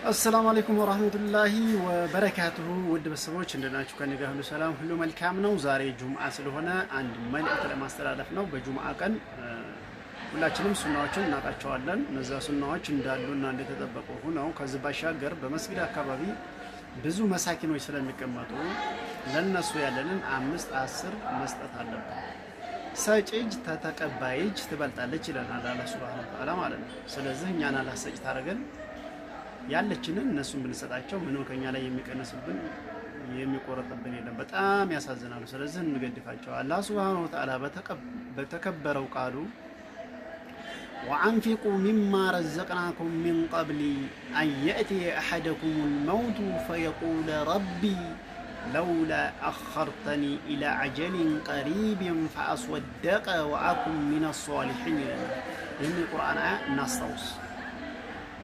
አሰላሙ አለይኩም ወራህመቱላሂ ወበረካቱሁ ውድ ቤተሰቦች እንደናችሁ? ከኔ ጋር ሁሉ ሰላም ሁሉ መልካም ነው። ዛሬ ጁምዓ ስለሆነ አንድ መልእክት ለማስተላለፍ ነው። በጁምዓ ቀን ሁላችንም ሱናዎችን እናውቃቸዋለን። እነዛ ሱናዎች እንዳሉና እንደተጠበቁ ሆነው ከዚህ ባሻገር በመስጊድ አካባቢ ብዙ መሳኪኖች ስለሚቀመጡ ለነሱ ያለንን 5-10 መስጠት አለብን። ሰጪ እጅ ተተቀባይ እጅ ትበልጣለች ይለናል አላህ ሱብሃነሁ ወተዓላ ማለት ነው። ስለዚህ እኛን አላህ ሰጪ ታደርገን ያለችንን እነሱን ብንሰጣቸው ምንም ከኛ ላይ የሚቀነስብን የሚቆረጥብን የለም። በጣም ያሳዝናሉ። ስለዚህ እንገድፋቸው። አላህ ሱብሃነሁ ወተዓላ በተከበረው ቃሉ ወአንፊቁ ሚማ ረዘቅናኩም ሚን ቀብሊ አን የእትየ አሐደኩሙል መውቱ ፈየቁለ ረቢ ለውላ አኸርተኒ ኢላ አጀሊን ቀሪቢን ፈአስወደቀ ወአኩን ሚነ ሷሊሒን ይለናል። ይህን የቁርአን አያ እናስታውስ።